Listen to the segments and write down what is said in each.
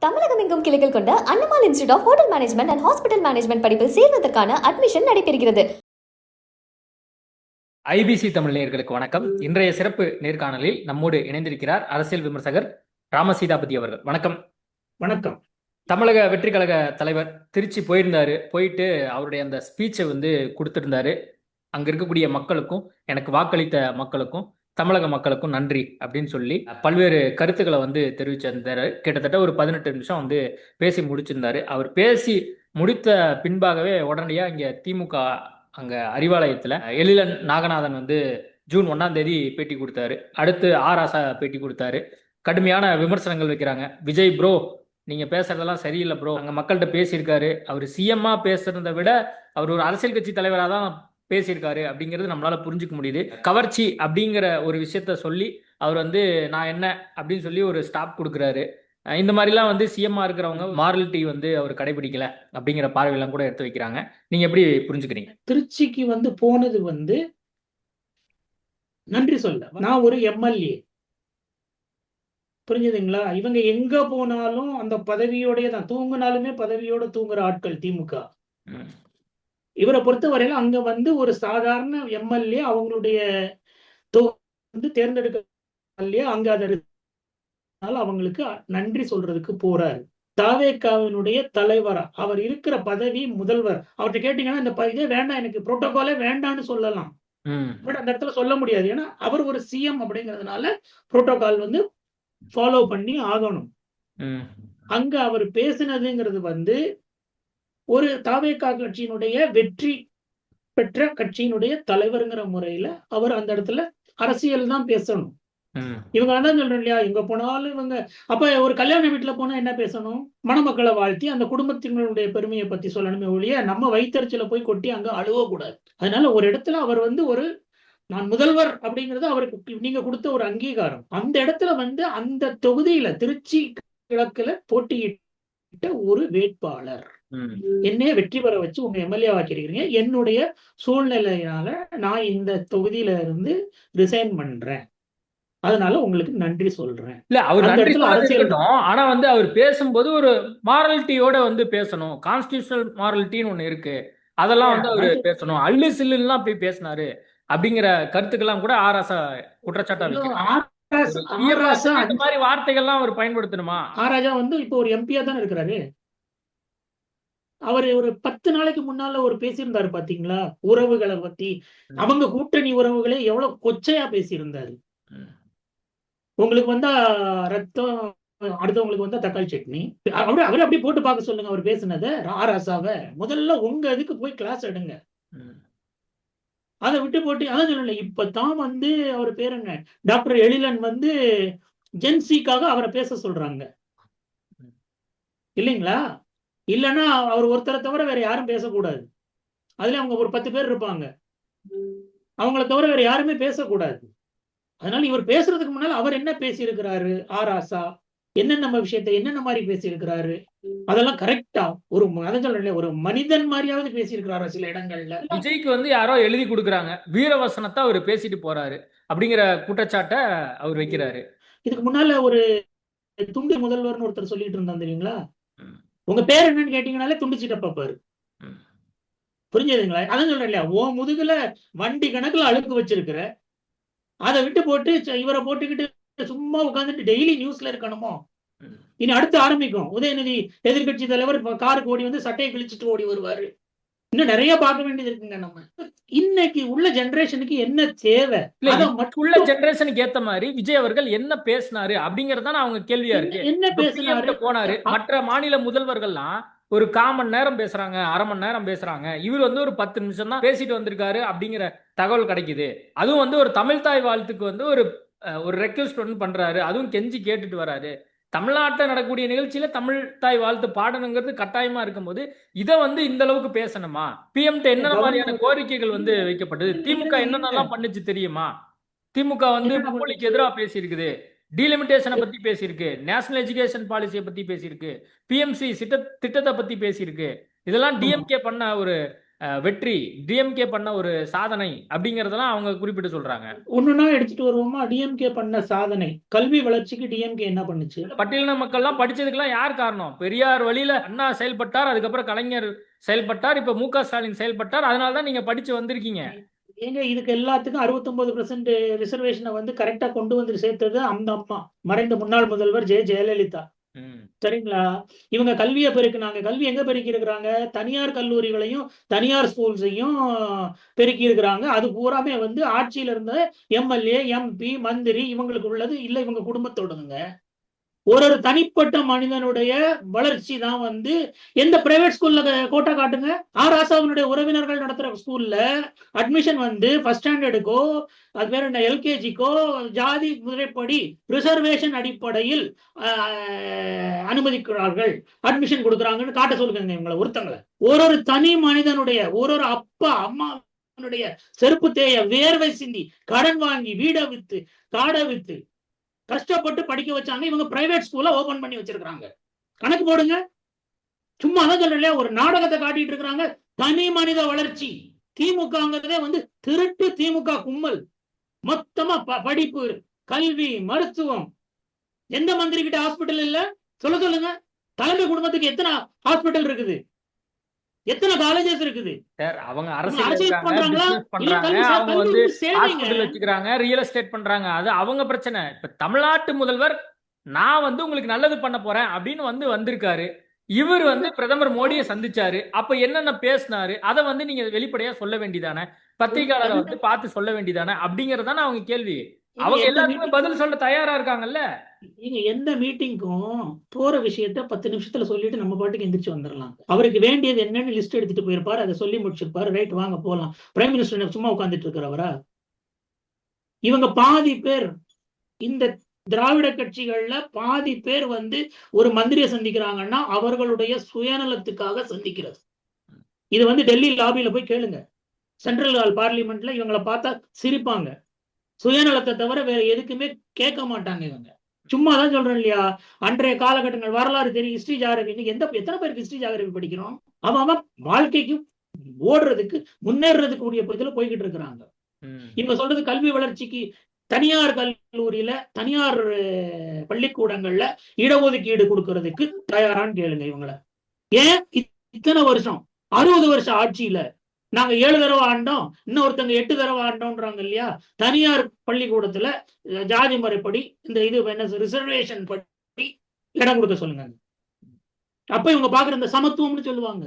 தமிழகம் எங்கும் கிளைகள் கொண்ட Annamal institute of hotel management and hospital management படிப்பில் சேர்வதற்கான அட்மிஷன் நடைபெறுகிறது. ஐபிசி தமிழ் நேயர்களுக்கு வணக்கம். இன்றைய சிறப்பு நேர்காணலில் நம்மோடு இணைந்திருக்கிறார் அரசியல் விமர்சகர் ராமசீதாபதி அவர்கள். வணக்கம். வணக்கம். தமிழக வெற்றி கழக தலைவர் திருச்சி போயிருந்தாரு. போயிட்டு அவருடைய அந்த ஸ்பீச்சை கொடுத்திருந்தாரு. அங்க இருக்கக்கூடிய மக்களுக்கும் எனக்கு வாக்களித்த மக்களுக்கும் தமிழக மக்களுக்கும் நன்றி அப்படின்னு சொல்லி பல்வேறு கருத்துக்களை தெரிவிச்சிருந்தாரு. கிட்டத்தட்ட ஒரு 18 நிமிஷம் பேசி முடிச்சிருந்தாரு. அவர் பேசி முடித்த பின்பாகவே உடனடியா இங்க திமுக அங்க அறிவாலயத்துல எழிலன் நாகநாதன் ஜூன் 1ஆம் தேதி பேட்டி கொடுத்தாரு. அடுத்து ராசா பேட்டி கொடுத்தாரு. கடுமையான விமர்சனங்கள் வைக்கிறாங்க. விஜய் ப்ரோ, நீங்க பேசுறதெல்லாம் சரியில்லை ப்ரோ. அங்க மக்கள்கிட்ட பேசியிருக்காரு. அவர் சிஎம்மா பேசுறதை விட அவர் ஒரு அரசியல் கட்சி தலைவராக தான் பேசியிருக்காரு அப்படிங்கிறது நம்மளால புரிஞ்சுக்க முடியுது. கவர்ச்சி அப்படிங்கிற ஒரு விஷயத்த சொல்லி அவர் நான் என்ன அப்படின்னு சொல்லி ஒரு ஸ்டாப் கொடுக்குறாரு. இந்த மாதிரிலாம் சிஎம்மா இருக்கிறவங்க மாரலிட்டி அவர் கடைபிடிக்கல அப்படிங்கிற பார்வையெல்லாம் கூட எடுத்து வைக்கிறாங்க. நீங்க எப்படி புரிஞ்சுக்கிறீங்க? திருச்சிக்கு போனது நன்றி சொல்ல. நான் ஒரு எம்எல்ஏ, புரிஞ்சுதுங்களா? இவங்க எங்க போனாலும் அந்த பதவியோடய தான், தூங்கினாலுமே பதவியோட தூங்குற ஆட்கள் திமுக. இவரை பொறுத்தவரையில அங்க ஒரு சாதாரண எம்எல்ஏ அவங்களுடைய தேர்ந்தெடுக்க அங்க அதை அவங்களுக்கு நன்றி சொல்றதுக்கு போறாரு. தாவேகாவினுடைய தலைவரா அவர் இருக்கிற பதவி முதல்வர். அவர்கிட்ட கேட்டீங்கன்னா இந்த இதே வேண்டாம், எனக்கு புரோட்டோகாலே வேண்டாம்னு சொல்லலாம். பட் அந்த இடத்துல சொல்ல முடியாது. ஏன்னா அவர் ஒரு சிஎம் அப்படிங்கிறதுனால புரோட்டோகால் ஃபாலோ பண்ணி ஆகணும். அங்க அவர் பேசினதுங்கிறது ஒரு தாவேகா கட்சியினுடைய வெற்றி பெற்ற கட்சியினுடைய தலைவருங்கிற முறையில அவர் அந்த இடத்துல அரசியல் தான் பேசணும். இவங்க தான் சொல்றோம் இல்லையா, இங்க போனாலும் இவங்க அப்ப ஒரு கல்யாண வீட்டுல போனா என்ன பேசணும்? மணமக்களை வாழ்த்தி அந்த குடும்பத்தினுடைய பெருமையை பத்தி சொல்லணுமே ஒழிய நம்ம வயிற்றுல போய் கொட்டி அங்க அழுவ கூடாது. அதனால ஒரு இடத்துல அவர் ஒரு நான் முதல்வர் அப்படிங்கிறது அவருக்கு நீங்க கொடுத்த ஒரு அங்கீகாரம். அந்த இடத்துல அந்த தொகுதியில திருச்சி கிழக்குல போட்டியிட்ட ஒரு வேட்பாளர் என்னைய வெற்றி பெற வச்சு உங்க எம்எல்ஏ ஆக்கிருக்கீங்க. என்னுடைய சூழ்நிலையினால நான் இந்த தொகுதியில இருந்து ரிசைன் பண்றேன், அதனால உங்களுக்கு நன்றி சொல்றேன். இல்ல, அவர் நன்றி சொல்லணும். ஆனா அவர் பேசும்போது ஒரு மாரலிட்டியோட பேசணும். கான்ஸ்டிடியூஷனல் மாரலிட்டின்னு ஒண்ணு இருக்கு, அதெல்லாம் அவர் பேசணும். அள்ளு சில்லுலாம் போய் பேசினாரு அப்படிங்கிற கருத்துக்கெல்லாம் கூட ராசா குற்றச்சாட்டா இருக்கு. இந்த மாதிரி வார்த்தைகள்லாம் அவர் பயன்படுத்தணுமா? ராஜா இப்போ ஒரு எம்பியா தான் இருக்கிறாரு. அவர் ஒரு 10 நாளைக்கு முன்னால ஒரு பேசியிருந்தாரு பாத்தீங்களா, உறவுகளை பத்தி. அவங்க கூட்டணி உறவுகளே எவ்வளவு கொச்சையா பேசியிருந்தாரு. உங்களுக்கு ரத்தம், அடுத்தவங்களுக்கு தக்காளி சட்னி. அவரு அப்படி போட்டு பார்க்க சொல்லுங்க அவர் பேசுனத. ராசாவை முதல்ல உங்க இதுக்கு போய் கிளாஸ் எடுங்க. அதை விட்டு போட்டு அதான் சொல்லல. இப்பதான் அவர் பேர் என்ன, டாக்டர் எழிலன் ஜென்சிக்காக அவரை பேச சொல்றாங்க இல்லைங்களா? இல்லைன்னா அவர் ஒருத்தரை தவிர வேற யாரும் பேசக்கூடாது. அதுல அவங்க ஒரு 10 பேர் இருப்பாங்க, அவங்கள தவிர வேற யாருமே பேசக்கூடாது. அதனால இவர் பேசுறதுக்கு முன்னால அவர் என்ன பேசியிருக்கிறாரு, ராசா என்னென்ன விஷயத்தை என்னென்ன மாதிரி பேசியிருக்கிறாரு, அதெல்லாம் கரெக்டா ஒரு அதான் சொல்றேன், ஒரு மனிதன் மாதிரியாவது பேசியிருக்கிறாரு சில இடங்கள்ல. விஜய்க்கு யாரோ எழுதி கொடுக்குறாங்க, வீரவசனத்தை அவர் பேசிட்டு போறாரு அப்படிங்கிற குற்றச்சாட்டை அவர் வைக்கிறாரு. இதுக்கு முன்னால ஒரு துண்டு முதல்வர்னு ஒருத்தர் சொல்லிட்டு இருந்தான் தெரியுங்களா? உங்க பேர் என்னன்னு கேட்டீங்கன்னாலே துண்டிச்சிட்ட பாப்பாரு. புரிஞ்சதுங்களா? அதான் சொல்றேன் இல்லையா, ஓ முதுகுல வண்டி கணக்குல அழுக்கு வச்சிருக்கிற, அதை விட்டு போட்டு இவரை போட்டுக்கிட்டு சும்மா உட்காந்துட்டு டெய்லி நியூஸ்ல இருக்கணுமோ? இனி அடுத்து ஆரம்பிக்கும். உதயநிதி எதிர்கட்சி தலைவர் காருக்கு ஓடி சட்டையை கிழிச்சிட்டு ஓடி வருவாரு. இன்னும் நிறைய பார்க்க வேண்டியது இருக்குங்க. நம்ம இன்னைக்கு உள்ள ஜெனரேஷனுக்கு என்ன தேவை, உள்ள ஜெனரேஷனுக்கு ஏத்த மாதிரி விஜய் அவர்கள் என்ன பேசினாரு அப்படிங்கறதுதான் அவங்க கேள்வியா இருக்கு. என்ன பேசினாரு போனாரு. மற்ற மாநில முதல்வர்கள்லாம் ஒரு 1/4 மணி நேரம் பேசுறாங்க, அரை மணி நேரம் பேசுறாங்க. இவர் ஒரு 10 நிமிஷம் தான் பேசிட்டு வந்திருக்காரு அப்படிங்கிற தகவல் கிடைக்குது. அதுவும் ஒரு தமிழ் தாய் வாழ்த்துக்கு ஒரு ரெக்வெஸ்ட் பண்றாரு, அதுவும் கெஞ்சி கேட்டுட்டு வராரு. தமிழ்நாட்டில் நடக்கக்கூடிய நிகழ்ச்சியில தமிழ் தாய் வாழ்த்து பாடணுங்கிறது கட்டாயமா இருக்கும்போது இதை இந்த அளவுக்கு பேசணுமா? பிஎம் என்ன மாதிரியான கோரிக்கைகள் வைக்கப்பட்டது? திமுக என்னென்னலாம் பண்ணுச்சு தெரியுமா? திமுக மொழிக்கு எதிராக பேசியிருக்குது, டீலிமிட்டேஷனை பத்தி பேசியிருக்கு, நேஷனல் எஜுகேஷன் பாலிசியை பத்தி பேசியிருக்கு, பிஎம்சி திட்டத்தை பத்தி பேசியிருக்கு. இதெல்லாம் டிஎம்கே பண்ண ஒரு வெற்றி, டிஎம்கே பண்ண ஒரு சாதனை அப்படிங்கறதெல்லாம் அவங்க குறிப்பிட்டு சொல்றாங்க. ஒண்ணுன்னா எடுத்துட்டு வருவோமா? டிஎம்கே பண்ண சாதனை, கல்வி வளர்ச்சிக்கு டிஎம்கே என்ன பண்ணுச்சு? பட்டியலின மக்கள்லாம் படிச்சதுக்கெல்லாம் யார் காரணம்? பெரியார் வழியில அண்ணா செயல்பட்டார், அதுக்கப்புறம் கலைஞர் செயல்பட்டார், இப்ப மு க ஸ்டாலின் செயல்பட்டார். அதனாலதான் நீங்க படிச்சு வந்திருக்கீங்க. ஏங்க இதுக்கு எல்லாத்துக்கும் 69% ரிசர்வேஷனை வந்து கரெக்டா கொண்டு வந்து சேர்த்தது அந்த அம்மா, மறைந்த முன்னாள் முதல்வர் ஜெயலலிதா. சரிங்களா? இவங்க கல்வியை பெருக்கினாங்க. கல்வி எங்க பெருக்கி இருக்கிறாங்க? தனியார் கல்லூரிகளையும் தனியார் ஸ்கூல்ஸையும் பெருக்கி இருக்கிறாங்க. அது பூராமே வந்து ஆட்சியில இருந்த எம்எல்ஏ, எம்பி, மந்திரி இவங்களுக்கு உள்ளது இல்ல, இவங்க குடும்பத்தோடதுங்க. ஒரு தனிப்பட்ட மனிதனுடைய வளர்ச்சி தான் வந்து எந்த பிரைவேட் ஸ்கூல்ல கோட்டா காட்டுங்க. ஆர் ராசாவினுடைய உறவினர்கள் நடத்துற ஸ்கூல்ல அட்மிஷன் வந்து ஃபர்ஸ்ட் ஸ்டாண்டர்டுக்கோ அது பேர் என்ன எல்கேஜிக்கோ ஜாதி முறைப்படி ரிசர்வேஷன் அடிப்படையில் அனுமதிக்கிறார்கள், அட்மிஷன் கொடுக்குறாங்கன்னு காட்ட சொல்லுங்க இவங்களை ஒருத்தங்களை. ஒரு தனி மனிதனுடைய ஒரு அப்பா அம்மாவுடைய செருப்பு தேய வேர்வை சிந்தி கடன் வாங்கி வீடை வித்து காடை வித்து கஷ்டப்பட்டு படிக்க வச்சாங்க. இவங்க பிரைவேட் ஸ்கூல்ல ஓபன் பண்ணி வச்சிருக்காங்க. கணக்கு போடுங்க. சும்மா தான் சொல்றேன், ஒரு நாடகத்தை காட்டிட்டு இருக்கிறாங்க. தனி மனித வளர்ச்சி. திமுகங்கிறதே வந்து திருட்டு திமுக கும்பல். மொத்தமா படிப்பு, கல்வி, மருத்துவம். எந்த மந்திரி கிட்ட ஹாஸ்பிட்டல் இல்ல? சொல்லுங்க. தலைமை குடும்பத்துக்கு எத்தனை ஹாஸ்பிட்டல் இருக்குது? எத்தனை காலேஜஸ் இருக்குது? அவங்க அரசியல் பண்றாங்க, அவங்க வந்து ஹாஸ்பிடல் வச்சுக்கிறாங்க, ரியல் எஸ்டேட் பண்றாங்க. அது அவங்க பிரச்சனை. இப்ப தமிழ்நாட்டு முதல்வர் நான் வந்து உங்களுக்கு நல்லது பண்ண போறேன் அப்படின்னு வந்திருக்காரு. இவர் வந்து பிரதமர் மோடியை சந்திச்சாரு. அப்ப என்னென்ன பேசினாரு அதை வந்து நீங்க வெளிப்படையா சொல்ல வேண்டியதானே, பத்திரிகையாளரை வந்து பார்த்து சொல்ல வேண்டியதானே அப்படிங்கறதான அவங்க கேள்வி. அவங்க எல்லாருக்குமே பதில் சொல்ல தயாரா இருக்காங்கல்ல. நீங்க எந்த மீட்டிங்கும் போற விஷயத்த 10 நிமிஷத்துல சொல்லிட்டு நம்ம பாட்டுக்கு எந்திரிச்சு வந்துடலாம். அவருக்கு வேண்டியது என்னன்னு லிஸ்ட் எடுத்துட்டு போயிருப்பாரு, அதை சொல்லி முடிச்சிருப்பாரு. ரைட், வாங்க போலாம். பிரைம் மினிஸ்டர் சும்மா உட்கார்ந்துட்டு இருக்கிறவரா? இவங்க பாதி பேர் இந்த திராவிட கட்சிகள்ல பாதி பேர் வந்து ஒரு மந்திரியை சந்திக்கிறாங்கன்னா அவர்களுடைய சுயநலத்துக்காக சந்திக்கிறது. இது வந்து டெல்லி லாபியில போய் கேளுங்க. சென்ட்ரல் ஹால் பார்லிமெண்ட்ல இவங்களை பார்த்தா சிரிப்பாங்க. சுயநலத்தை தவிர வேற எதுக்குமே கேட்க மாட்டாங்க இவங்க. சும்மா தான் சொல்றேன் இல்லையா, அன்றைய காலகட்டங்கள் வரலாறு தெரியும், ஹிஸ்டரி ஜாகிரபி. இன்னைக்கு எத்தனை பேருக்கு ஹிஸ்டரி ஜாகிரபி படிக்கிறோம்? அவன் வாழ்க்கைக்கு ஓடுறதுக்கு முன்னேறதுக்கு உரிய இதுல போய்கிட்டு இருக்கிறாங்க. இவங்க சொல்றது கல்வி வளர்ச்சிக்கு தனியார் கல்லூரியில தனியார் பள்ளிக்கூடங்கள்ல இடஒதுக்கீடு கொடுக்கறதுக்கு தயாரான்னு கேளுங்க இவங்கள. ஏன் இத்தனை வருஷம் 60 வருஷம் ஆட்சியில நாங்க 7 தடவை ஆண்டோம், இன்னொருத்தங்க 8 தடவை ஆண்டோம்ன்றாங்க இல்லையா? தனியார் பள்ளிக்கூடத்துல ஜாதி முறைப்படி இந்த இது என்ன ரிசர்வேஷன் படி இடம் கொடுக்க சொல்லுங்க. அப்ப இவங்க பாக்குற இந்த சமத்துவம்னு சொல்லுவாங்க.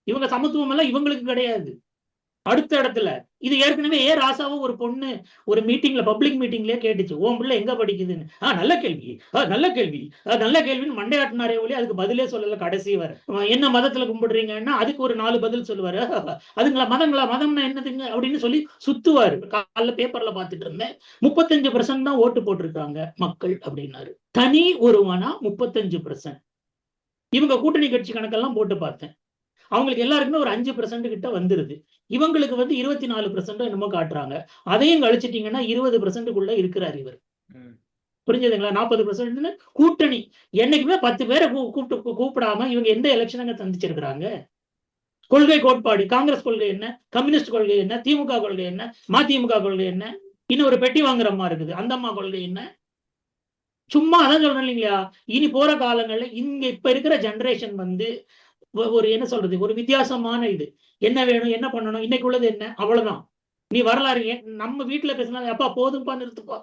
இவங்க சமத்துவம் எல்லாம் இவங்களுக்கு கிடையாது. அடுத்த இடத்துல இது ஏற்கனவே ராசாவும் ஒரு பொண்ணு ஒரு மீட்டிங்ல பப்ளிக் மீட்டிங்லயே கேட்டுச்சு, ஓம் பிள்ளை எங்க படிக்குதுன்னு. நல்ல கேள்வி, நல்ல கேள்வி, நல்ல கேள்வின்னு மண்டையாட்டினாரே ஒளி அதுக்கு பதிலே சொல்லல. கடைசி வர என்ன மதத்துல கும்பிடுறீங்கன்னா அதுக்கு ஒரு 4 பதில் சொல்லுவாரு. அதுங்களா மதம்னா என்னதுங்க அப்படின்னு சொல்லி சுத்துவாரு. காலைல பேப்பர்ல பாத்துட்டு இருந்தேன், 35% தான் ஓட்டு போட்டிருக்காங்க மக்கள் அப்படின்னாரு. தனி ஒருவனா 35%. இவங்க கூட்டணி கட்சி கணக்கெல்லாம் போட்டு பார்த்தேன், அவங்களுக்கு எல்லாருக்குமே ஒரு 5% கிட்ட வந்துருது. இவங்களுக்கு வந்து 24% என்னமோ காட்டுறாங்க. அதையும் கழிச்சிட்டீங்கன்னா 20%க்குள்ள இருக்கிறார் இவர். புரிஞ்சதுங்களா? 40% கூட்டணி. என்னைக்குமே 10 பேரை கூப்பிடாம இவங்க எந்த எலெக்ஷனுங்க சந்திச்சிருக்கிறாங்க? கொள்கை கோட்பாடு, காங்கிரஸ் கொள்கை என்ன, கம்யூனிஸ்ட் கொள்கை என்ன, திமுக கொள்கை என்ன, மதிமுக கொள்கை என்ன, இன்னும் ஒரு பெட்டி வாங்குற அம்மா இருக்குது அந்த அம்மா கொள்கை என்ன? சும்மா அதான் சொல்றேன் இல்லைங்களா? இனி போற காலங்கள்ல இங்க இப்ப இருக்கிற ஜெனரேஷன் வந்து ஒரு என்ன சொல்றது, ஒரு வித்தியாசமான இது. என்ன வேணும், என்ன பண்ணணும், இன்னைக்கு உள்ளது என்ன, அவ்வளவுதான். நீ வரலாறு நம்ம வீட்டுல பேசினா அப்பா போதும்பா நிறுத்துப்பா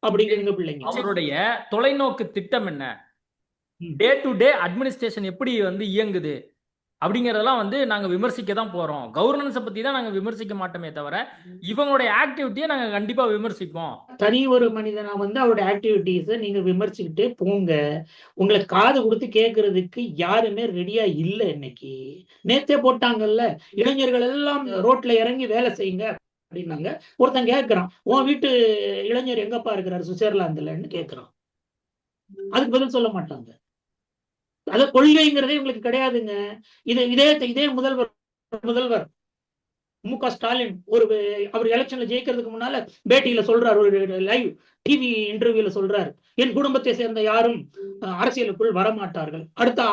அப்படிங்கிறீங்க பிள்ளைங்க. அவருடைய தொலைநோக்கு திட்டம் என்ன, டே டு டே அட்மினிஸ்ட்ரேஷன் எப்படி வந்து இயங்குது அப்படிங்கறதெல்லாம் வந்து நாங்க விமர்சிக்க தான் போறோம். கவர்னன்ஸை பத்தி தான் நாங்க விமர்சிக்க மாட்டோமே தவிர இவங்களுடைய ஆக்டிவிட்டியை நாங்க கண்டிப்பா விமர்சிப்போம். தனி ஒரு மனிதனா வந்து அவருடைய ஆக்டிவிட்டிஸை நீங்க விமர்சிக்கிட்டே போங்க. உங்களுக்கு காது கொடுத்து கேட்கறதுக்கு யாருமே ரெடியா இல்ல. இன்னைக்கு நேத்தே போட்டாங்கல்ல, இளைஞர்கள் எல்லாம் ரோட்ல இறங்கி வேலை செய்யுங்க அப்படின்னாங்க. ஒருத்தன் கேட்கிறான், உன் வீட்டு இளைஞர் எங்கப்பா இருக்கிறாரு சுவிட்சர்லாந்துலன்னு கேட்கிறான். அதுக்கு பதில் சொல்ல மாட்டாங்க. அத கொள்கைங்கிறதே உங்களுக்கு கிடையாதுங்க. இதே முதல்வர் மு க ஸ்டாலின் அவர் எலெக்ஷன்ல ஜெயிக்கிறதுக்கு முன்னால பேட்டியில சொல்றாரு, ஒரு லைவ் டிவி இன்டர்வியூல சொல்றாரு, என் குடும்பத்தை சேர்ந்த யாரும் அரசியலுக்குள் வரமாட்டார்கள். அடுத்த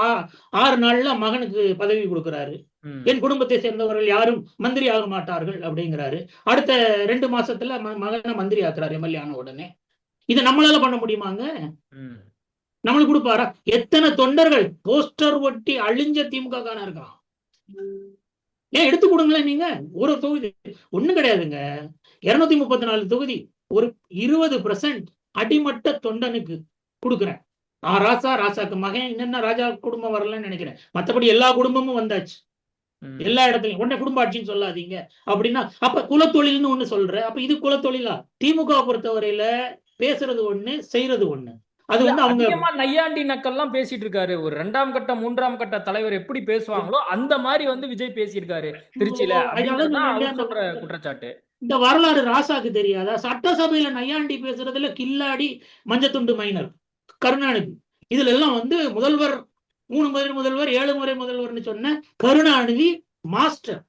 6 நாள்ல மகனுக்கு பதவி கொடுக்கிறாரு. ம். என் குடும்பத்தை சேர்ந்தவர்கள் யாரும் மந்திரி ஆக மாட்டார்கள் அப்படிங்கிறாரு. அடுத்த 2 மாசத்துல மகனை மந்திரி ஆக்குறாரு எம்எல்ஏ ஆன உடனே. இதை நம்மளால பண்ண முடியுமாங்க? ம். நம்மளுக்கு கொடுப்பாரா? எத்தனை தொண்டர்கள் போஸ்டர் ஒட்டி அழிஞ்ச திமுக காரன் இருக்கான். ஏன் எடுத்து கொடுங்களேன் நீங்க. ஒரு தொகுதி ஒண்ணும் கிடையாதுங்க. 234 தொகுதி, ஒரு 20% அடிமட்ட தொண்டனுக்கு கொடுக்குறேன். ராசாக்கு மகன் என்னென்ன ராஜா குடும்பம் வரலன்னு நினைக்கிறேன். மத்தபடி எல்லா குடும்பமும் வந்தாச்சு. ம். எல்லா இடத்துலயும் உடனே குடும்ப ஆட்சின்னு சொல்லாதீங்க அப்படின்னா, அப்ப குலத்தொழில்னு ஒண்ணு சொல்ற, அப்ப இது குலத்தொழிலா? திமுக பொறுத்தவரையில பேசுறது ஒண்ணு, செய்யறது ஒண்ணு. அது இல்ல, வந்து அவங்க அதிகமா நையாண்டி நக்கல்லாம் பேசிட்டு இருக்காரு. ஒரு 2ஆம் கட்ட 3ஆம் கட்ட தலைவர் எப்படி பேசுவாங்களோ அந்த மாதிரி வந்து விஜய் பேசியிருக்காரு திருச்சியில அதான் அப்படிங்கிறது தான் சொன்னேன்ல, அவர் சொல்ற குற்றச்சாட்டு. இந்த வரலாறு ராசாக்கு தெரியாதா? சட்டசபையில நையாண்டி பேசுறதுல கில்லாடி மஞ்சத்துண்டு மைனர் கருணாநிதி. இதுல எல்லாம் வந்து முதல்வர் 3 முறை முதல்வர் 7 முறை முதல்வர்னு சொன்ன கருணாநிதி மாஸ்டர்.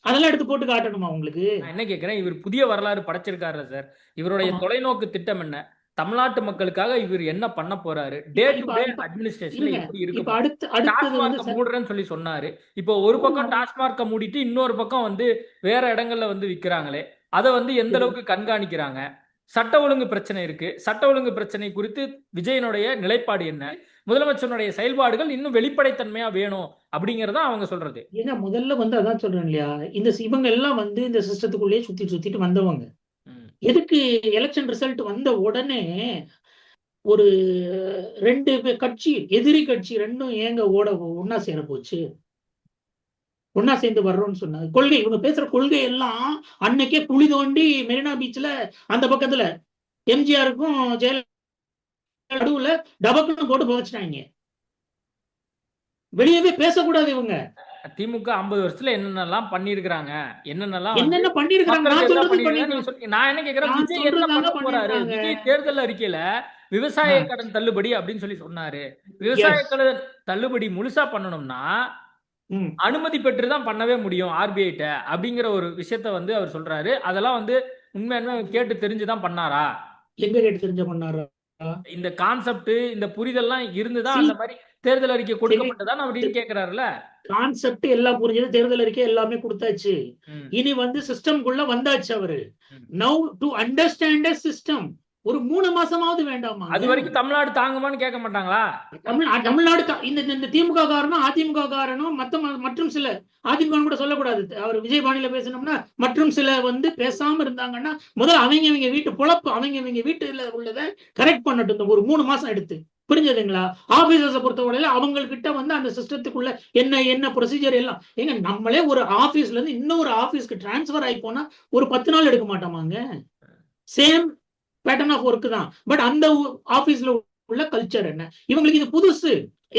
அதெல்லாம் எடுத்து போட்டு காட்டணுமா உங்களுக்கு? நான் என்ன கேட்கிறேன், இவர் புதிய வரலாறு படைச்சிருக்காரு சார். இவருடைய ஆமா. தொலைநோக்கு திட்டம் என்ன? தமிழ்நாட்டு மக்களுக்காக இவர் என்ன பண்ண போறாரு? டே டு டே அட்மினிஸ்ட்ரேஷன்ல இருங்க. எப்படி இப்ப இருக்கு? அடுத்தது வந்து டாஸ்மார்க்க மூடுறேன்னு சொல்லி சொன்னாரு. இப்போ ஒரு பக்கம் டாஸ்மார்க்க மூடிட்டு இன்னொரு பக்கம் வந்து வேற இடங்கள்ல வந்து விக்கிறாங்களே, அதை வந்து எந்த அளவுக்கு கண்காணிக்கிறாங்க? சட்ட ஒழுங்கு பிரச்சனை இருக்கு. சட்ட ஒழுங்கு பிரச்சனை குறித்து விஜயனுடைய நிலைப்பாடு என்ன? முதலமைச்சருடைய செயல்பாடுகள் இன்னும் வெளிப்படைத்தன்மையா வேணும் அப்படிங்கறத அவங்க சொல்றது. ஏன்னா முதல்ல வந்து அதான் சொல்றேன் இல்லையா, இவங்க எல்லாம் வந்து இந்த சிஸ்டத்துக்குள்ளேயே சுத்திட்டு வந்தவங்க. ம். எதுக்கு எலெக்ஷன் ரிசல்ட் வந்த உடனே ஒரு 2 கட்சி, எதிரி கட்சி 2ம் ஏங்க ஒன்னா சேர போச்சு? ஒன்னா சேர்ந்து வர்றோம்னு சொன்னாங்க. கொள்கை, இவங்க பேசுற கொள்கை எல்லாம் அன்னைக்கே குழி தோண்டி மெரினா பீச்ல அந்த பக்கத்துல எம்ஜிஆருக்கும் ஜெயலலிதா நடுவுல டபக்குன்னு போட்டு புதைச்சிட்டாங்க. வெளியவே பேசக்கூடாது இவங்க. திமுக 50 வருஷத்துல என்னென்னலாம் பண்ணிருக்காங்க, என்னென்னலாம் வந்து என்னென்ன பண்ணிருக்காங்க? நான் மக்களுக்கு எல்லாம் சொல்றது பண்ணிருக்காங்க நீங்க பண்ணிருக்காங்க. சொல்றீங்க. நான் என்ன கேக்குறேன், நான் விஜய் என்ன சொல்றதாங்க பண்ண போறாரு? பண்ணிருக்காங்க. விஜய் தேர்தல் அறிக்கையில விவசாய கடன் தள்ளுபடி அப்படின்னு சொல்லி சொன்னாரு. விவசாய Yes. கடன் தள்ளுபடி முழுசா பண்ணணும்னா ம். அனுமதி பெற்று தான் பண்ணவே முடியும் ஆர்பிஐ ட்ட அப்படிங்கிற ஒரு விஷயத்த வந்து அவர் சொல்றாரு. அதெல்லாம் வந்து உண்மையாலுமே கேட்டு தெரிஞ்சு தான் பண்ணாரா? எங்க கேட்டு தெரிஞ்ச பண்ணாரா? இந்த கான்செப்ட், இந்த புரிதல்லாம் இருந்துதான் See, அந்த மாதிரி தேர்தல் அறிக்கை சரி, கொடுக்கப்பட்டதான் அப்படின்னு கேக்குறாருல. கான்செப்ட் எல்லாம் புரிஞ்சது, தேர்தல் அறிக்கை எல்லாமே கொடுத்தாச்சு. ம். இனி வந்து சிஸ்டம்குள்ள வந்தாச்சு அவரு. ம். நவ் டு அண்டர்ஸ்டாண்ட் சிஸ்டம் ஒரு 3 மாசமாவது வேண்டாமா? அது வரைக்கும் தமிழ்நாடு தாங்குமான்னு கேட்க மாட்டாங்களா? தமிழ்நாடு இந்த திமுக காரனும் அதிமுக காரனும் மற்றும் சில அதிமுக கூட சொல்லக்கூடாது. அவர் விஜய் பாணியில பேசணும்னா மற்றும் சில வந்து பேசாம இருந்தாங்கன்னா முதல்ல அவங்க வீட்டு பொழப்பு, அவங்க வீட்டுல உள்ளதை கரெக்ட் பண்ணட்டும். இந்த ஒரு 3 மாசம் எடுத்து, புரிஞ்சதுங்களா? ஆபீசர்ஸை பொறுத்தவரையில அவங்க கிட்ட வந்து அந்த சிஸ்டத்துக்குள்ள என்ன ப்ரொசீஜர் எல்லாம் ஏங்க, நம்மளே ஒரு ஆபீஸ்ல இருந்து இன்னொரு ஆபீஸ்க்கு டிரான்ஸ்பர் ஆகி போனா ஒரு 10 நாள் எடுக்க மாட்டோமாங்க? சேம் பேட்டர்ன் ஆஃப் ஒர்க் தான். பட் அந்த ஆபீஸ்ல உள்ள கல்ச்சர் என்ன? இவங்களுக்கு இது புதுசு.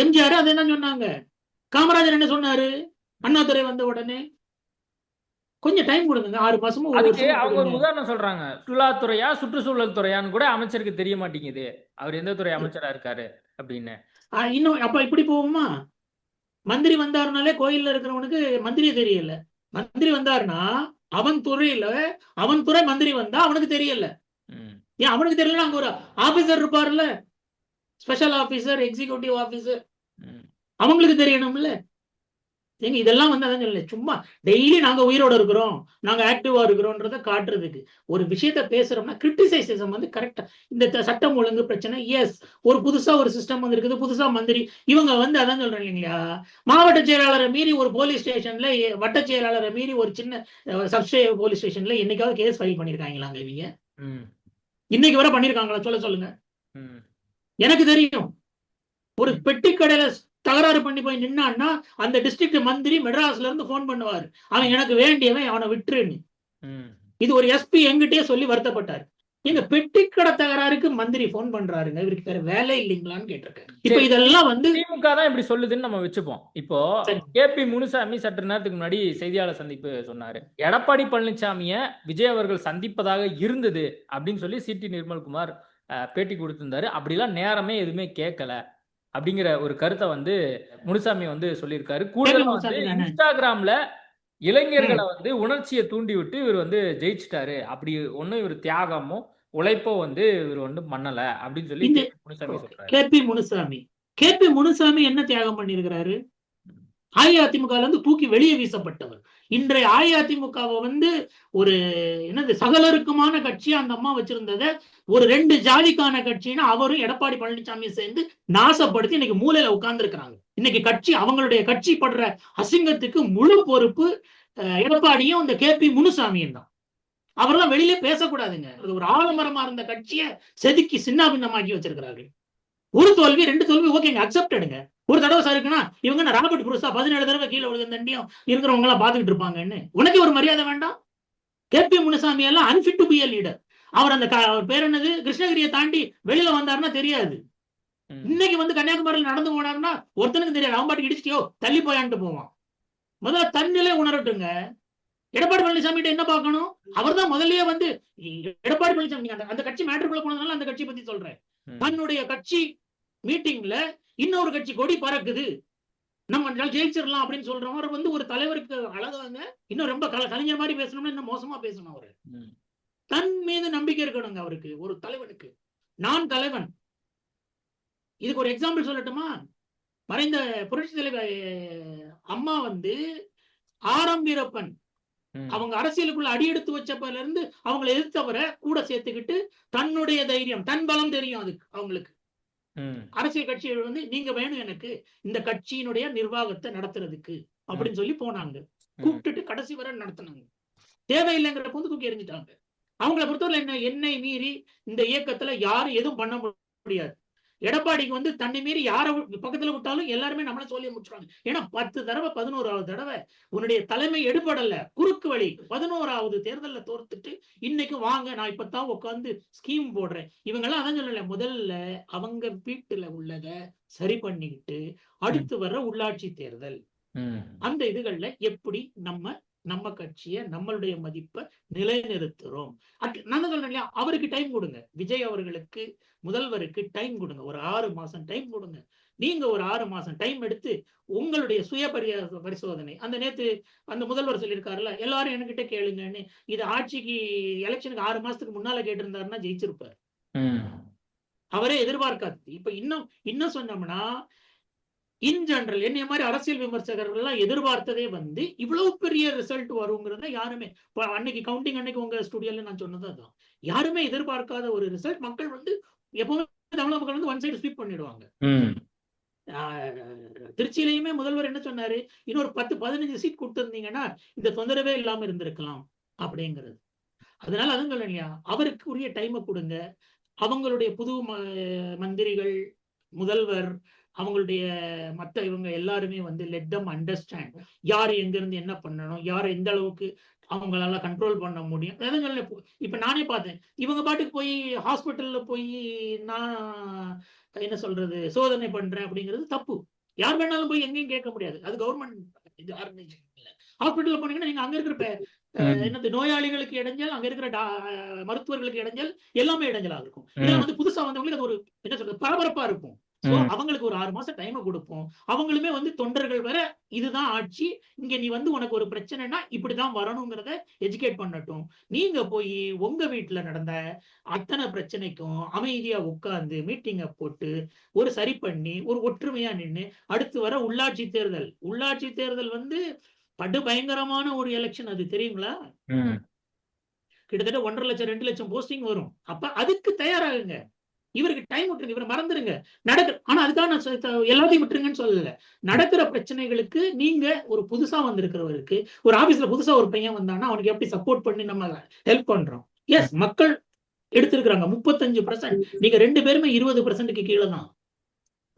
எம்ஜிஆர் அது என்ன சொன்னாங்க, காமராஜர் என்ன சொன்னாரு அண்ணாதுரை வந்த உடனே? கொஞ்சம் டைம் கொடுங்க, 6 மாசமும் ஒரு அதுக்கு வருஷமும் அவங்க ஒரு கொடுங்க. உதாரணம் சொல்றாங்க. சுற்றுலாத்துறையா சுற்றுச்சூழல் துறையான்னு கூட அமைச்சருக்கு தெரிய மாட்டேங்குது. அவர் எந்த துறை அமைச்சரா இருக்காரு அப்படின்னு. இன்னும் அப்ப இப்படி போகுமா? மந்திரி வந்தாருனாலே கோயில்ல இருக்கிறவனுக்கு மந்திரி தெரியல. மந்திரி வந்தாருன்னா அவன் துறை மந்திரி வந்தா அவனுக்கு தெரியல. ம். ஏன் அவனுக்கு தெரியல? அங்க ஒரு ஆபீசர் இருப்பார்ல, ஸ்பெஷல் ஆபீசர், எக்ஸிகியூட்டிவ் ஆபீசர், ம். அவங்களுக்கு தெரியணும்ல. ஏங்க இதெல்லாம் வந்து அதான் சொல்லல, சும்மா டெய்லி நாங்க உயிரோட இருக்கிறோம், நாங்க ஆக்டிவா இருக்கிறோம்ன்றத காட்டுறதுக்கு. ஒரு விஷயத்த பேசுறோம்னா கிரிட்டிசைசம் வந்து கரெக்டா. இந்த சட்டம் ஒழுங்கு பிரச்சனை, எஸ், ஒரு புதுசா ஒரு சிஸ்டம் வந்து இருக்குது, புதுசா மந்திரி இவங்க வந்து அதான் சொல்றாங்க இல்லைங்களா, மாவட்ட செயலாளரை மீறி ஒரு போலீஸ் ஸ்டேஷன்ல, வட்ட செயலாளரை மீறி ஒரு சின்ன சப்ஸ்டே போலீஸ் ஸ்டேஷன்ல என்னைக்காவது கேஸ் ஃபைல் பண்ணிருக்காங்களாங்க இவங்க? ம். இன்னைக்கு வரை பண்ணிருக்காங்களா? சொல்லுங்க. ம். எனக்கு தெரியும். ஒரு பெட்டி கடையில தகராறு பண்ணி போய் நின்னான்னா அந்த டிஸ்ட்ரிக்ட் மந்திரி மெட்ராஸ்ல இருந்து போன் பண்ணுவாரு, அவன் எனக்கு வேண்டியவன், அவனை விட்டுருன்னு. ம். இது ஒரு எஸ்பி எங்கிட்டே சொல்லி வருத்தப்பட்டார். எங்க பெட்டி கடை தகராறுக்கு மந்திரி போன் பண்றாருங்க, இவருக்கு வேற வேலை இல்லைங்களான்னு கேட்டிருக்காரு. இப்ப இதெல்லாம் வந்து திமுக தான் இப்படி சொல்லுதுன்னு நம்ம வச்சுப்போம். இப்போ சரி. கேபி முனுசாமி சற்று நேரத்துக்கு முன்னாடி செய்தியாளர் சந்திப்பு சொன்னாரு. எடப்பாடி பழனிசாமிய விஜய் அவர்கள் சந்திப்பதாக இருந்தது அப்படின்னு சொல்லி சிடி நிர்மல்குமார் பேட்டி கொடுத்திருந்தாரு. அப்படிலாம் நேரமே எதுவுமே கேட்கல அப்படிங்கிற ஒரு கருத்தை வந்து முனுசாமி வந்து சொல்லியிருக்காரு. கூடுதலா வந்து இன்ஸ்டாகிராம்ல இளைஞர்களை வந்து உணர்ச்சியை தூண்டி விட்டு இவர் வந்து ஜெயிச்சிட்டாரு, அப்படி ஒண்ணும் இவர் தியாகமோ உழைப்போ வந்து இவர் வந்து பண்ணல அப்படின்னு சொல்லி முனுசாமி சொல்றாரு. கேபி முனுசாமி என்ன தியாகம் பண்ணிருக்கிறாரு? அஇஅதிமுக இருந்து தூக்கி வெளியே வீசப்பட்டவர். இன்றைய அஇஅதிமுகவை வந்து ஒரு என்னது சகலருக்குமான கட்சியா அந்த அம்மா வச்சிருந்ததை ஒரு 2 ஜாதிக்கான கட்சின்னு அவரும் எடப்பாடி பழனிசாமி சேர்ந்து நாசப்படுத்தி இன்னைக்கு மூலையில உட்கார்ந்து இருக்கிறாங்க. இன்னைக்கு கட்சி அவங்களுடைய கட்சி படுற அசிங்கத்துக்கு முழு பொறுப்பு எடப்பாடியும் இந்த KP முனுசாமியும் தான். அவரெல்லாம் வெளியிலே பேசக்கூடாதுங்க. அது ஒரு ஆலமரமா இருந்த கட்சியை செதுக்கி சின்னாபின்னமாக்கி வச்சிருக்கிறார்கள். ஒரு தோல்வி 2 தோல்வி ஓகேங்க, அக்செப்டடுங்க. ஒரு தடவை சார் இருக்குன்னா இவங்க நான் ராபர்ட் புருஷா 17 தடவை கீழே விழுந்த தண்டியும் இருக்கிறவங்க எல்லாம் பாத்துக்கிட்டு இருப்பாங்கன்னு உனக்கு ஒரு மரியாதை வேண்டாம்? KP முனுசாமி எல்லாம் unfit to be a leader. அவர் அந்த பேர் என்னது கிருஷ்ணகிரியை தாண்டி வெளியில வந்தாருன்னா தெரியாது. இன்னைக்கு வந்து கன்னியாகுமரியில் நடந்து போனாருன்னா ஒருத்தனுக்கு தெரியாது. அவன் பாட்டுக்கு இடிச்சிட்டியோ தள்ளி போயான்ட்டு போவான். முதல்ல தன்னிலை உணரட்டுங்க. எடப்பாடி பழனிசாமி என்ன பார்க்கணும்? அவர் தான் முதல்லயே வந்து எடப்பாடி பழனிசாமி அந்த கட்சி மேட்டருக்குள்ள போனதுனால அந்த கட்சியை பத்தி சொல்றேன். தன்னுடைய கட்சி மீட்டிங்ல இன்னொரு கட்சி கொடி பறக்குது, நம்ம ஜெயிச்சிடலாம் அப்படின்னு சொல்றவர் வந்து ஒரு தலைவருக்கு அழகாங்க. இன்னும் ரொம்ப கலைஞர் மாதிரி பேசணும்னா இன்னும் மோசமா பேசணும். அவரு தன் மீது நம்பிக்கை இருக்கணுங்க அவருக்கு. ஒரு தலைவனுக்கு நான் தலைவன். இதுக்கு ஒரு எக்ஸாம்பிள் சொல்லட்டுமா? மறைந்த புரட்சி தலைவர் அம்மா வந்து ஆரம்பிரப்பன் அவங்க அரசியலுக்குள்ள அடியெடுத்து வச்சப்பல இருந்து அவங்களை எதிர்த்தவரை கூட சேர்த்துக்கிட்டு தன்னுடைய தைரியம் தன் பலம் தெரியும் அதுக்கு அவங்களுக்கு. அரசியல் கட்சிகள் வந்து நீங்க வேணும் எனக்கு இந்த கட்சியினுடைய நிர்வாகத்தை நடத்துறதுக்கு அப்படின்னு சொல்லி போனாங்க. கூப்பிட்டுட்டு கடைசி வரை நடத்தினாங்க. தேவையில்லைங்கிற போது தூக்கி எறிஞ்சிட்டாங்க. அவங்களை பொறுத்தவரை என்னை மீறி இந்த இயக்கத்துல யாரும் எதுவும் பண்ண முடியாது. எடப்பாடிக்கு வந்து தன்னை மீறி யாரை பக்கத்துல விட்டாலும் எல்லாருமே நம்மள சொல்லி முடிச்சுறாங்க. ஏன்னா 10 தடவை 11வது தடவை உன்னுடைய தலைமை எடுபடல, குறுக்கு வழி 11வது தேர்தல்ல தோர்த்துட்டு இன்னைக்கு வாங்க நான் இப்பதான் உட்காந்து ஸ்கீம் போடுறேன். இவங்க எல்லாம் அதான் சொல்லல, முதல்ல அவங்க வீட்டுல உள்ளத சரி பண்ணிக்கிட்டு அடுத்து வர்ற உள்ளாட்சி தேர்தல் அந்த இதுகள்ல எப்படி நம்ம கட்சியை நம்மளுடைய மதிப்பை நிலைநிறுத்துறோம். நான் சொல்றேன் இல்லையா, அவருக்கு டைம் கொடுங்க. விஜய் அவர்களுக்கு முதல்வருக்கு டைம் கொடுங்க. ஒரு 6 மாசம் டைம் கொடுங்க. நீங்க ஒரு 6 மாசம் டைம் எடுத்து உங்களுடைய சுய பரிசோதனை அந்த நேத்து அந்த முதல்வர் சொல்லியிருக்காருல்ல, எல்லாரும் என்கிட்ட கேளுங்கன்னு. இது ஆட்சிக்கு எலெக்ஷனுக்கு 6 மாசத்துக்கு முன்னால கேட்டிருந்தாருன்னா ஜெயிச்சிருப்பார். அவரே எதிர்பார்க்காது. இப்ப இன்னும் சொன்னோம்னா இன் ஜெனரல் என்னைய மாதிரி அரசியல் விமர்சகர்கள் எல்லாம் எதிர்பார்த்ததே வந்து இவ்வளவு பெரிய ரிசல்ட் வருங்கிறத யாருமே அன்னைக்கு கவுண்டிங் அன்னைக்கு உங்க ஸ்டுடியோல நான் சொன்னது அதான். யாருமே எதிர்பார்க்காத ஒரு ரிசல்ட். மக்கள் வந்து எப்பவுமே தமிழக மக்கள் வந்து ஒன் சைடு ஸ்வீப் பண்ணிடுவாங்க. திருச்சியிலையுமே முதல்வர் என்ன சொன்னாரு, இன்னொரு 10-15 சீட் கொடுத்திருந்தீங்கன்னா இந்த தொந்தரவே இல்லாம இருந்திருக்கலாம் அப்படிங்கிறது. அதனால அதுவும் சொல்ல இல்லையா, அவருக்கு உரிய டைமை கொடுங்க. அவங்களுடைய புது மந்திரிகள் முதல்வர் அவங்களுடைய மற்ற இவங்க எல்லாருமே வந்து லெட் தம் அண்டர்ஸ்டாண்ட் யார் எங்க இருந்து என்ன பண்ணணும், யாரை எந்த அளவுக்கு அவங்களால கண்ட்ரோல் பண்ண முடியும். அதான் சொல்ல, இப்ப நானே பார்த்தேன் இவங்க பாட்டுக்கு போய் ஹாஸ்பிட்டல்ல போய் நான் என்ன சொல்றது சோதனை பண்றேன் அப்படிங்கிறது தப்பு. யார் வேணாலும் போய் எங்கேயும் கேட்க முடியாது. அது கவர்மெண்ட் ஆர்கனைசேஷன் இல்ல. ஹாஸ்பிட்டல்ல போனீங்கன்னா நீங்க அங்க இருக்கிற என்னது நோயாளிகளுக்கு இடைஞ்சல், அங்க இருக்கிற மருத்துவர்களுக்கு இடைஞ்சல், எல்லாமே இடைஞ்சலா இருக்கும். இதெல்லாம் வந்து புதுசா வந்தவங்களுக்கு அது ஒரு என்ன சொல்றது பரபரப்பா இருக்கும். அவங்களுக்கு ஒரு 6 மாசம் டைம் கொடுப்போம். அவங்களுமே வந்து தொண்டர்கள் வர இதுதான் ஆட்சி, இங்க நீ வந்து உனக்கு ஒரு பிரச்சனைனா இப்படிதான் வரணுங்கிறத எஜுகேட் பண்ணட்டும். நீங்க போய் உங்க வீட்டுல நடந்த அத்தனை பிரச்சனைக்கும் அமைதியா உட்கார்ந்து மீட்டிங்க போட்டு ஒரு சரி பண்ணி ஒரு ஒற்றுமையா நின்று அடுத்து வர உள்ளாட்சி தேர்தல் வந்து படு பயங்கரமான ஒரு எலெக்ஷன். அது தெரியுங்களா? கிட்டத்தட்ட 1.5 லட்சம் 2 லட்சம் போஸ்டிங் வரும். அப்ப அதுக்கு தயாராகுங்க. இவருக்கு டைம் விட்டுருங்க, இவரை மறந்துருங்க. ஆனா அதுக்காக நான் எல்லாத்தையும் விட்டுருங்கன்னு சொல்லல. நடக்கிற பிரச்சனைகளுக்கு நீங்க ஒரு புதுசா வந்திருக்கிறவருக்கு ஒரு ஆபீஸ்ல புதுசா ஒரு பையன் வந்தான்னா அவனுக்கு எப்படி சப்போர்ட் பண்ணி நம்ம ஹெல்ப் பண்றோம். எஸ், மக்கள் எடுத்திருக்கிறாங்க 35%. நீங்க 2 பேருமே 20%க்கு கீழே தான்.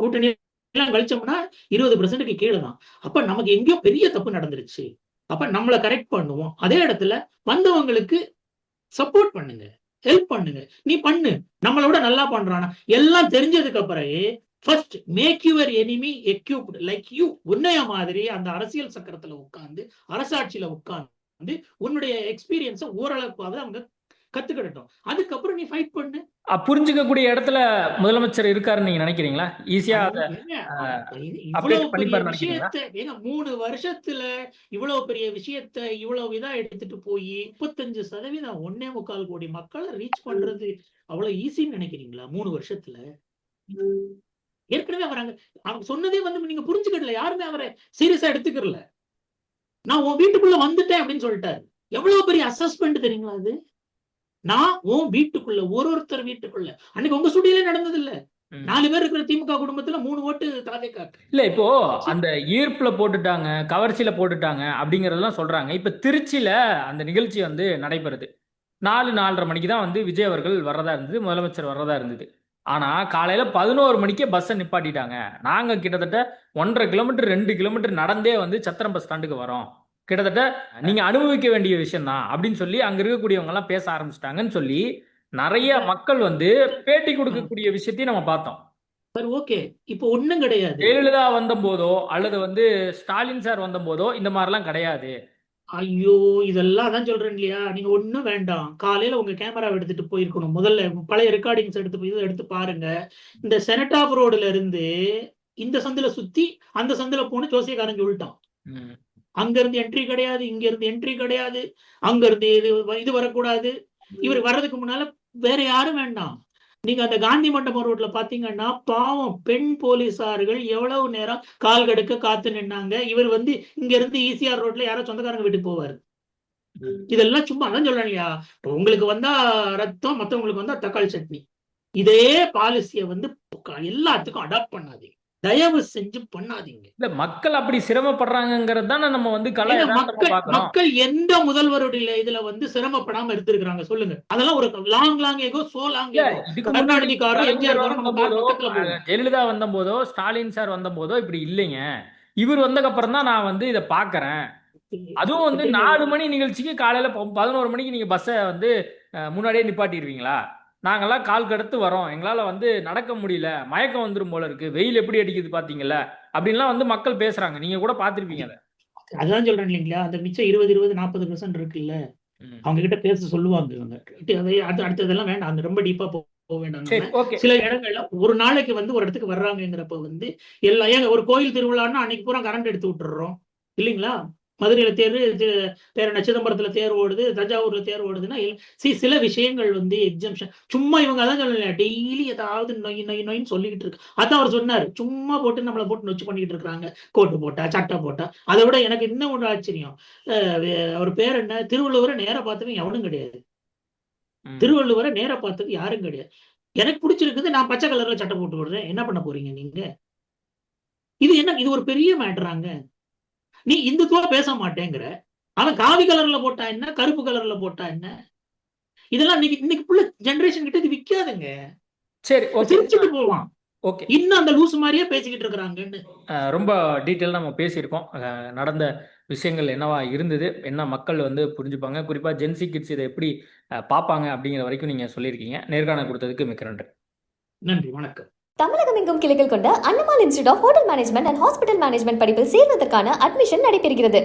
கூட்டணி எல்லாம் கழிச்சோம்னா 20%க்கு கீழே தான். அப்ப நமக்கு எங்கேயோ பெரிய தப்பு நடந்துருச்சு. அப்ப நம்மளை கரெக்ட் பண்ணுவோம். அதே இடத்துல வந்தவங்களுக்கு சப்போர்ட் பண்ணுங்க, ஹெல்ப் பண்ணுங்க. நீ பண்ணு, நம்மளோட நல்லா பண்றானா எல்லாம் தெரிஞ்சதுக்கு அப்புறம் first make your enemy equipped like you. உன்னைய மாதிரி அந்த அரசியல் சக்கரத்துல உட்கார்ந்து அரசாட்சியில உட்கார்ந்து உன்னுடைய எக்ஸ்பீரியன்ஸை ஓரளவுக்காவது அவங்க கத்துக்கிடட்டும். அதுக்கப்புறம் நீ ஃபைட் பண்ணு. புரிஞ்சுக்கக்கூடிய இடத்துல முதலமைச்சர் இருக்காருன்னு நீங்க நினைக்கிறீங்களா? ஈஸியா இவ்வளவு பெரிய விஷயத்தை 3 வருஷத்துல இவ்வளவு பெரிய விஷயத்தை இவ்வளவு இதா எடுத்துட்டு போய் 35% 1.25 கோடி மக்களை ரீச் பண்றது அவ்வளவு ஈஸின்னு நினைக்கிறீங்களா 3 வருஷத்துல? ஏற்கனவே அவங்க சொன்னதே வந்து நீங்க புரிஞ்சுக்கிடல, யாருமே அவரை சீரியஸா எடுத்துக்கல. நான் உன் வீட்டுக்குள்ள வந்துட்டேன் அப்படின்னு சொல்லிட்டாரு. எவ்வளவு பெரிய அசஸ்மெண்ட் தெரியுங்களா அது? நான் உன் வீட்டுக்குள்ள, ஒருத்தர் வீட்டுக்குள்ள. அன்னைக்கு உங்க ஸ்டுடியோல நடந்தது இல்ல. 4 பேர் இருக்கிற திமுக குடும்பத்துல 3 ஓட்டு தாவேக்காக்கு. இல்ல இப்போ அந்த ஈர்ப்புல போட்டுட்டாங்க, கவர்ச்சியில போட்டுட்டாங்க அப்படிங்கறதெல்லாம் சொல்றாங்க. இப்ப திருச்சியில அந்த நிகழ்ச்சி வந்து நடைபெறுது. 4:30 மணிக்கு தான் வந்து விஜய் அவர்கள் வர்றதா இருந்தது, முதலமைச்சர் வர்றதா இருந்தது. ஆனா காலையில 11 மணிக்கே பஸ்ஸை நிப்பாட்டிட்டாங்க. நாங்க கிட்டத்தட்ட 1.5 கிலோமீட்டர் 2 கிலோமீட்டர் நடந்தே வந்து சத்திரம் பஸ் ஸ்டாண்டுக்கு வரோம். கிட்டத்தட்ட நீங்க அனுபவிக்க வேண்டிய விஷயம் தான் அப்படின்னு சொல்லி அங்க இருக்கக்கூடியவங்க எல்லாம் பேச ஆரம்பிச்சிட்டாங்கன்னு சொல்லி நிறைய மக்கள் வந்து பேட்டி கொடுக்கக்கூடிய விஷயத்தையும் நம்ம பார்த்தோம். சரி, ஓகே. இப்போ ஒண்ணும் கிடையாது. ஜெயலலிதா வந்த போதோ அல்லது வந்து ஸ்டாலின் சார் வந்த போதோ இந்த மாதிரிலாம் கிடையாது. ஐயோ, இதெல்லாம் தான் சொல்றேன் இல்லையா? நீங்க ஒண்ணும் வேண்டாம். காலையில உங்க கேமரா எடுத்துட்டு போயிருக்கணும். முதல்ல பழைய ரெக்கார்டிங்ஸ் எடுத்து போய் எடுத்து பாருங்க. இந்த செனட் ஆஃப் ரோடுல இருந்து இந்த சந்தில சுத்தி அந்த சந்தில போன ஜோசியக்காரன் சொல்லிட்டான். ம். அங்க இருந்து என்ட்ரி கிடையாது, இங்க இருந்து என்ட்ரி கிடையாது, அங்க இருந்து இது வரக்கூடாது. இவர் வர்றதுக்கு முன்னால வேற யாரும் வேண்டாம். நீங்க அந்த காந்தி மண்டபம் ரோட்ல பாத்தீங்கன்னா பாவம் பெண் போலீசார்கள் எவ்வளவு நேரம் கால் கடுக்க காத்து நின்னாங்க. இவர் வந்து இங்க இருந்து ஈசிஆர் ரோட்ல யாரோ சொந்தக்காரங்க வீட்டுக்கு போவாரு. இதெல்லாம் சும்மா அதான் சொல்றேன் இல்லையா? உங்களுக்கு வந்தா ரத்தம், மத்தவங்களுக்கு வந்தா தக்காளி சட்னி. இதே பாலிசிய வந்து எல்லாத்துக்கும் அடாப்ட் பண்ணாதீங்க. தயவு செஞ்சு பண்ணாதீங்க. இல்ல மக்கள் அப்படி சிரமப்படுறாங்கிறது தானே நம்ம வந்து கலை ஏங்க, யதார்த்தமா பார்க்கிறோம். மக்கள் எந்த முதல்வருடைய இதுல வந்து சிரமப்படாம இருந்திருக்காங்க சொல்லுங்க. அதெல்லாம் ஒரு லாங் ஏகோ சோ லாங் இல்ல, ஏகோ. இதுக்கு கருணாநிதி முன்னாடி காரும் எம்ஜிஆர் கலைஞர் காரும் நம்ம வந்தபோதோ, பக்கத்துல போகும். ஜெயலலிதா வந்த போதோ, ஸ்டாலின் சார் வந்த போதோ இப்படி இல்லைங்க. இவர் வந்ததுக்கு அப்புறம் தான் நான் வந்து இதை பாக்குறேன். அதுவும் வந்து 4 மணி நிகழ்ச்சிக்கு காலையில 11 மணிக்கு நீங்க பஸ்ஸை வந்து முன்னாடியே நிப்பாட்டிடுவீங்களா? நாங்கெல்லாம் கால் கடத்து வரோம், எங்களால வந்து நடக்க முடியல, மயக்கம் வந்துரும் போல இருக்கு, வெயில் எப்படி அடிக்குது பாத்தீங்கல்ல அப்படின்லாம் வந்து மக்கள் பேசுறாங்க. நீங்க கூட பாத்திருப்பீங்க அதை. அதான் சொல்றேன் இல்லைங்களா? அந்த மிச்சம் 20-40% இருக்குல்ல, ம். அவங்க கிட்ட பேச சொல்லுவாங்க இவங்க. அடுத்ததெல்லாம் வேண்டாம், அந்த ரொம்ப டீப்பா போக வேண்டாம். சரி, நம்ம ஓகே. சில இடங்கள்ல ஒரு நாளைக்கு வந்து ஒரு இடத்துக்கு வர்றாங்கிறப்ப வந்து எல்லாம் ஏங்க ஒரு கோயில் திருவிழான்னா அன்னைக்கு பூரா கரண்ட் எடுத்து விட்டுறோம் இல்லைங்களா? மதுரையில தேர் சிதம்பரத்துல தேர் ஓடுது, தஞ்சாவூர்ல தேர் ஓடுதுன்னா சில விஷயங்கள் வந்து எக்ஸம்ஷன். சும்மா இவங்க அதான் சொல்லல, டெய்லி ஏதாவது நொயின்னு சொல்லிக்கிட்டு இருக்கு. அதான் அவர் சொன்னாரு, சும்மா போட்டு நம்மளை போட்டு நொச்சு பண்ணிக்கிட்டு இருக்காங்க, கோட்டு போட்டா சட்டை போட்டா. அதை விட எனக்கு இன்னும் ஒரு ஆச்சரியம், அவர் பேர் என்ன, திருவள்ளுவரை நேர பார்த்தவன் எவனும் கிடையாது. திருவள்ளுவரை நேர பார்த்தது யாரும் கிடையாது. எனக்கு பிடிச்சிருக்குது, நான் பச்சை கலர்ல சட்டை போட்டு விடுறேன், என்ன பண்ண போறீங்க நீங்க? இது ஒரு பெரிய மேட்டராங்க. நீ இந்துத்துவா பேச மாட்டேங்கிற, அவன் காவி கலர்ல போட்டா என்ன, கருப்பு கலர்ல போட்டா என்ன? இதெல்லாம் இன்னைக்கு ஜெனரேஷன் கிட்ட இது விக்காதுங்க. சரி, ஓகே. சிரிச்சுட்டு போவான். ஓகே, இன்னும் அந்த லூசு மாதிரியே பேசிக்கிட்டு இருக்கிறாங்கன்னு. ரொம்ப டீட்டெயில் நம்ம பேசியிருக்கோம். நடந்த விஷயங்கள் என்னவா இருந்தது, என்ன மக்கள் வந்து புரிஞ்சுப்பாங்க, குறிப்பா ஜென்சி கிட்ஸ் இதை எப்படி பார்ப்பாங்க அப்படிங்கிற வரைக்கும் நீங்க சொல்லியிருக்கீங்க. நேர்காணல் கொடுத்ததுக்கு மிக்க நன்றி. நன்றி, வணக்கம். தமிழகம் எங்கும் கிளைகள் கொண்ட Annamal institute of hotel management and hospital management படிப்பில் சேர்வதற்கான அட்மிஷன் நடைபெறுகிறது.